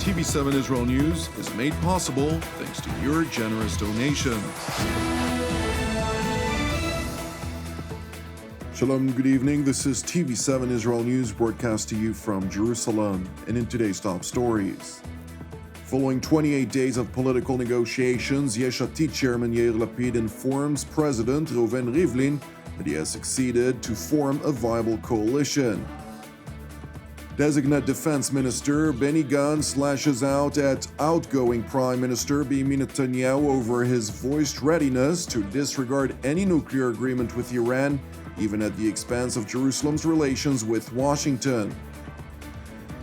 TV7 Israel News is made possible thanks to your generous donations. Shalom, good evening. This is TV7 Israel News broadcast to you from Jerusalem, and in today's top stories. Following 28 days of political negotiations, Yesh Atid chairman Yair Lapid informs President Reuven Rivlin that he has succeeded to form a viable coalition. Designate Defense Minister Benny Gantz lashes out at outgoing Prime Minister Benjamin Netanyahu over his voiced readiness to disregard any nuclear agreement with Iran, even at the expense of Jerusalem's relations with Washington.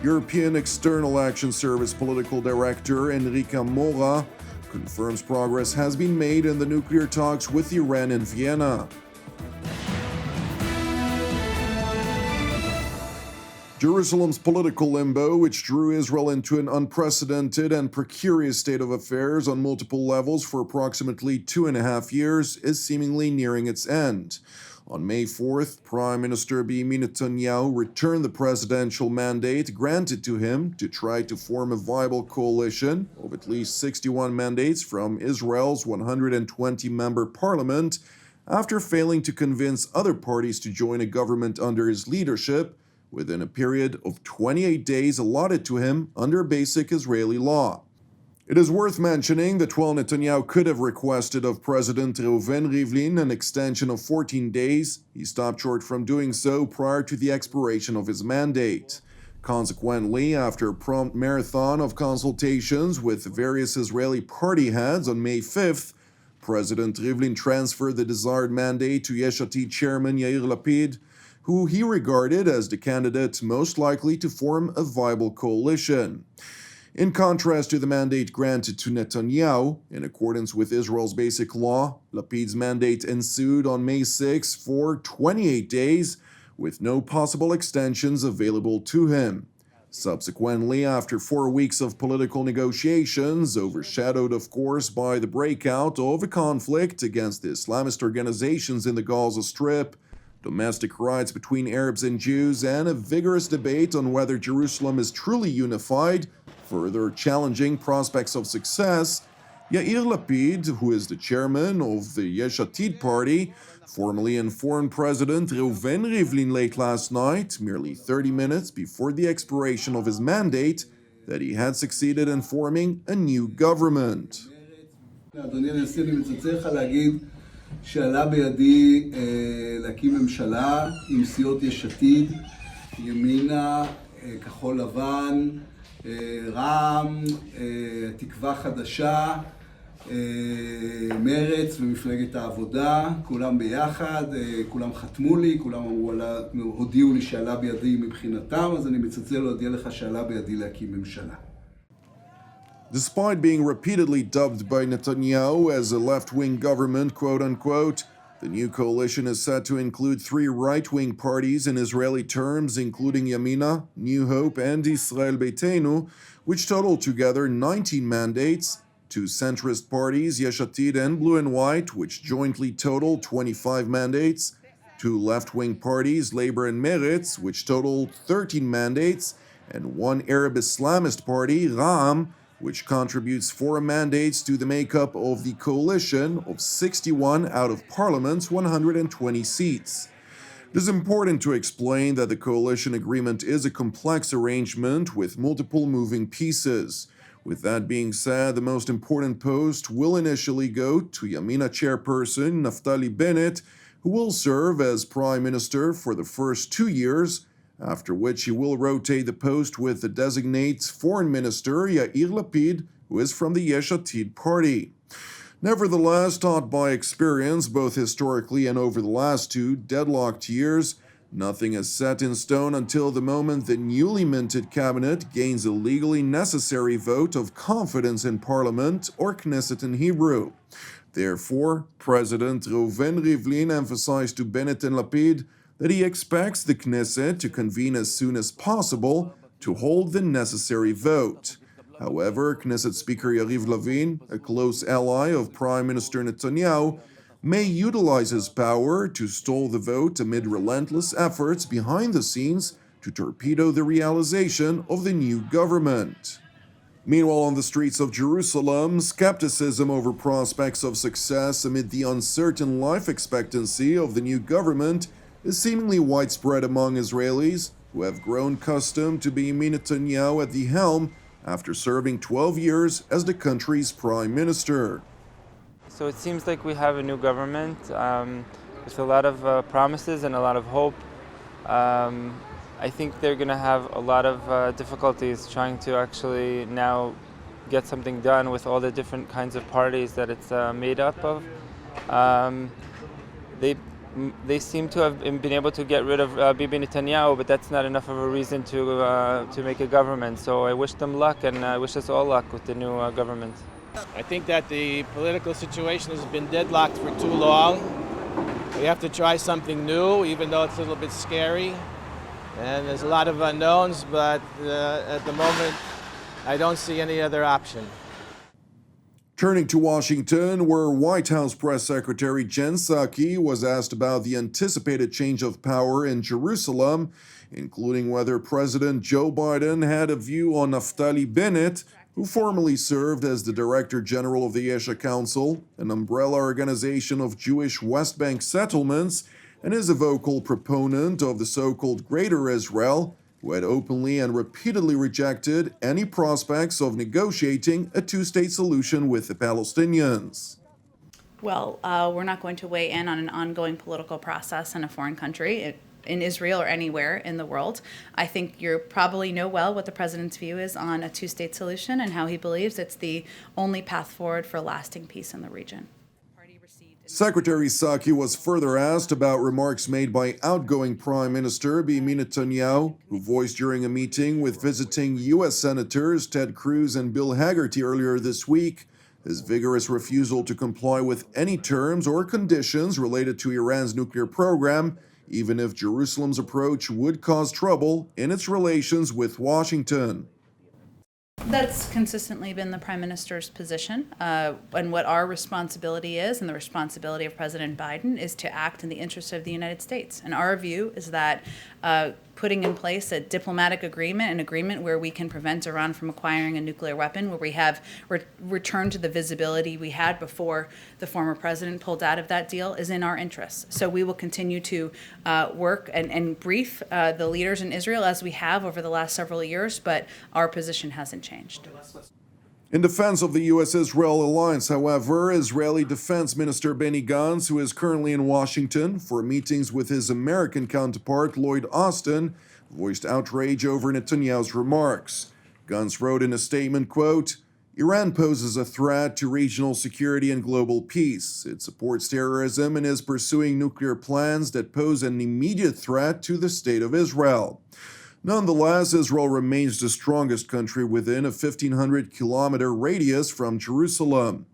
European External Action Service Political Director Enrique Mora confirms progress has been made in the nuclear talks with Iran in Vienna. Jerusalem's political limbo, which drew Israel into an unprecedented and precarious state of affairs on multiple levels for approximately 2.5 years, is seemingly nearing its end. On May 4th, Prime Minister Benjamin Netanyahu returned the presidential mandate granted to him to try to form a viable coalition of at least 61 mandates from Israel's 120-member parliament, after failing to convince other parties to join a government under his leadership within a period of 28 days allotted to him under basic Israeli law. It is worth mentioning that while Netanyahu could have requested of President Reuven Rivlin an extension of 14 days, he stopped short from doing so prior to the expiration of his mandate. Consequently, after a prompt marathon of consultations with various Israeli party heads on May 5th, President Rivlin transferred the desired mandate to Yesh Atid chairman Yair Lapid, who he regarded as the candidate most likely to form a viable coalition. In contrast to the mandate granted to Netanyahu, in accordance with Israel's basic law, Lapid's mandate ensued on May 6 for 28 days, with no possible extensions available to him. Subsequently, after 4 weeks of political negotiations, overshadowed of course by the breakout of a conflict against the Islamist organizations in the Gaza Strip, domestic riots between Arabs and Jews, and a vigorous debate on whether Jerusalem is truly unified, further challenging prospects of success, Yair Lapid, who is the chairman of the Yesh Atid party, formally informed President Reuven Rivlin late last night, merely 30 minutes before the expiration of his mandate, that he had succeeded in forming a new government. שעלה בידי להקים ממשלה עם סיעות יש עתיד, ימינה, כחול לבן, רע"מ, תקווה חדשה, מרץ ומפלגת העבודה, כולם ביחד, כולם חתמו לי, כולם הודיעו לי שעלה בידי מבחינתם, אז אני מצלצל להודיע לך שעלה בידי להקים ממשלה. Despite being repeatedly dubbed by Netanyahu as a left-wing government, quote-unquote, the new coalition is set to include 3 right-wing parties in Israeli terms, including Yamina, New Hope, and Israel Beitenu, which total together 19 mandates, 2 centrist parties, Yesh Atid and Blue and White, which jointly total 25 mandates, 2 left-wing parties, Labor and Meretz, which total 13 mandates, and 1 Arab Islamist party, Ra'am, which contributes 4 mandates to the makeup of the coalition of 61 out of Parliament's 120 seats. It is important to explain that the coalition agreement is a complex arrangement with multiple moving pieces. With that being said, the most important post will initially go to Yamina chairperson Naftali Bennett, who will serve as Prime Minister for the first 2 years, after which he will rotate the post with the designate Foreign Minister Yair Lapid, who is from the Yesh Atid party. Nevertheless, taught by experience both historically and over the last 2 deadlocked years, nothing is set in stone until the moment the newly minted cabinet gains a legally necessary vote of confidence in Parliament, or Knesset in Hebrew. Therefore, President Reuven Rivlin emphasized to Bennett and Lapid that he expects the Knesset to convene as soon as possible to hold the necessary vote. However, Knesset Speaker Yariv Levin, a close ally of Prime Minister Netanyahu, may utilize his power to stall the vote amid relentless efforts behind the scenes to torpedo the realization of the new government. Meanwhile, on the streets of Jerusalem, skepticism over prospects of success amid the uncertain life expectancy of the new government is seemingly widespread among Israelis, who have grown accustomed to Benjamin Netanyahu at the helm after serving 12 years as the country's prime minister. So it seems like we have a new government with a lot of promises and a lot of hope. I think they're going to have a lot of difficulties trying to actually now get something done with all the different kinds of parties that it's made up of. They seem to have been able to get rid of Bibi Netanyahu, but that's not enough of a reason to make a government. So I wish them luck, and I wish us all luck with the new government. I think that the political situation has been deadlocked for too long. We have to try something new, even though it's a little bit scary. And there's a lot of unknowns, but at the moment, I don't see any other option. Turning to Washington, where White House Press Secretary Jen Psaki was asked about the anticipated change of power in Jerusalem, including whether President Joe Biden had a view on Naftali Bennett, who formerly served as the Director General of the Yesha Council, an umbrella organization of Jewish West Bank settlements, and is a vocal proponent of the so-called Greater Israel, who had openly and repeatedly rejected any prospects of negotiating a two-state solution with the Palestinians. Well, we're not going to weigh in on an ongoing political process in a foreign country, in Israel or anywhere in the world. I think you probably know well what the president's view is on a two-state solution and how he believes it's the only path forward for lasting peace in the region. Secretary Psaki was further asked about remarks made by outgoing Prime Minister Benjamin Netanyahu, who voiced during a meeting with visiting U.S. Senators Ted Cruz and Bill Hagerty earlier this week his vigorous refusal to comply with any terms or conditions related to Iran's nuclear program, even if Jerusalem's approach would cause trouble in its relations with Washington. That's consistently been the Prime Minister's position, and what our responsibility is, and the responsibility of President Biden, is to act in the interest of the United States. And our view is that putting in place a diplomatic agreement, an agreement where we can prevent Iran from acquiring a nuclear weapon, where we have returned to the visibility we had before the former president pulled out of that deal, is in our interests. So we will continue to work and brief the leaders in Israel as we have over the last several years, but our position hasn't changed. In defense of the U.S.-Israel alliance, however, Israeli Defense Minister Benny Gantz, who is currently in Washington for meetings with his American counterpart Lloyd Austin, voiced outrage over Netanyahu's remarks. Gantz wrote in a statement, quote, "Iran poses a threat to regional security and global peace. It supports terrorism and is pursuing nuclear plans that pose an immediate threat to the state of Israel. Nonetheless, Israel remains the strongest country within a 1,500-kilometer radius from Jerusalem."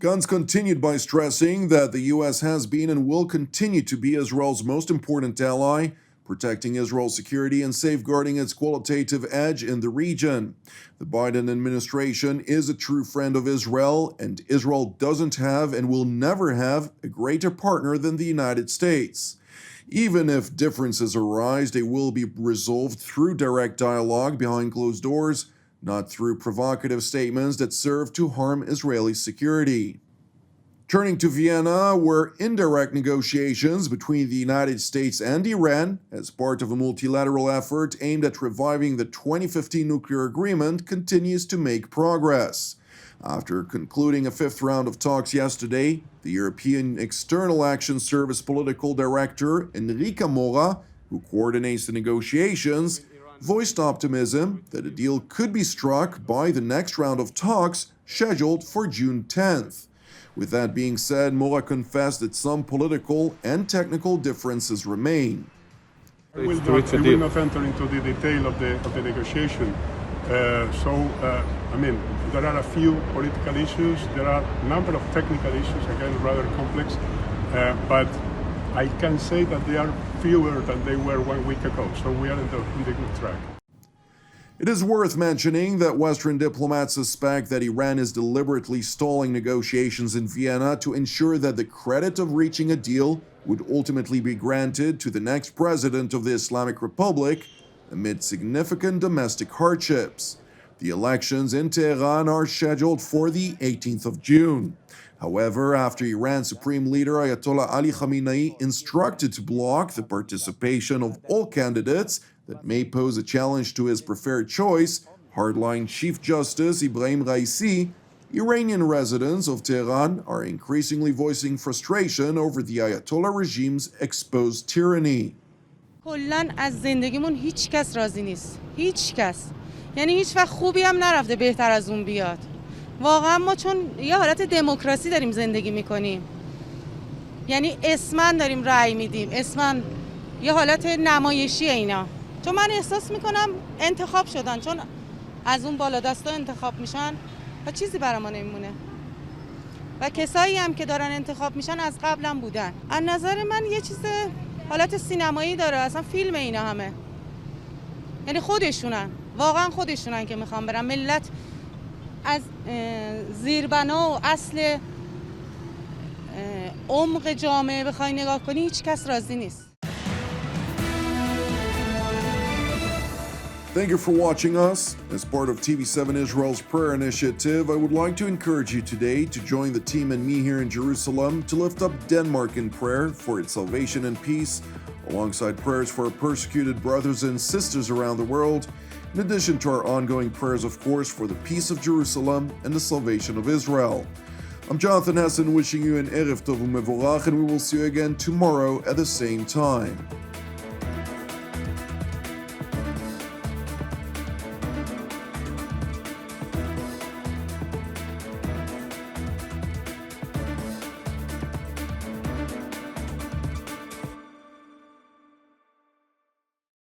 Gantz continued by stressing that the U.S. has been and will continue to be Israel's most important ally, protecting Israel's security and safeguarding its qualitative edge in the region. The Biden administration is a true friend of Israel, and Israel doesn't have and will never have a greater partner than the United States. Even if differences arise, they will be resolved through direct dialogue behind closed doors, not through provocative statements that serve to harm Israeli security. Turning to Vienna, where indirect negotiations between the United States and Iran, as part of a multilateral effort aimed at reviving the 2015 nuclear agreement, continues to make progress. After concluding a fifth round of talks yesterday, the European External Action Service political director Enrique Mora, who coordinates the negotiations, voiced optimism that a deal could be struck by the next round of talks scheduled for June 10th. With that being said, Mora confessed that some political and technical differences remain. We will not enter into the detail of the negotiation. There are a few political issues, there are a number of technical issues, again, rather complex, but I can say that they are fewer than they were 1 week ago, so we are in the good track. It is worth mentioning that Western diplomats suspect that Iran is deliberately stalling negotiations in Vienna to ensure that the credit of reaching a deal would ultimately be granted to the next president of the Islamic Republic amid significant domestic hardships. The elections in Tehran are scheduled for the 18th of June. However, after Iran's Supreme Leader Ayatollah Ali Khamenei instructed to block the participation of all candidates that may pose a challenge to his preferred choice, hardline Chief Justice Ibrahim Raisi, Iranian residents of Tehran are increasingly voicing frustration over the Ayatollah regime's exposed tyranny. کلاً از زندگیمون هیچ کس راضی نیست. هیچ کس. یعنی هیچ وقت خوبی هم نرفته بهتر از اون بیاد. واقعا ما چون یه حالت دموکراسی داریم زندگی میکنیم. یعنی اسماً داریم رأی میدیم. اسماً یه حالت نمایشی اینا. چون من احساس میکنم انتخاب شدن، چون از اون بالا دستا انتخاب میشن و چیزی برای ما نمیمونه. و کسایی هم که دارن انتخاب میشن از قبل هم بودن. از نظر من یه چیز حالت سینمایی داره، اصلا فیلم اینا همه. یعنی خودشونن، واقعا خودشونن که میخوان برن. ملت از زیربنا و اصل عمق جامعه بخوای نگاه کنی هیچ کس راضی نیست. Thank you for watching us. As part of TV7 Israel's prayer initiative, I would like to encourage you today to join the team and me here in Jerusalem to lift up Denmark in prayer for its salvation and peace, alongside prayers for our persecuted brothers and sisters around the world, in addition to our ongoing prayers, of course, for the peace of Jerusalem and the salvation of Israel. I'm Jonathan Hessen, wishing you an Erev Tov U'Mevorach, and we will see you again tomorrow at the same time.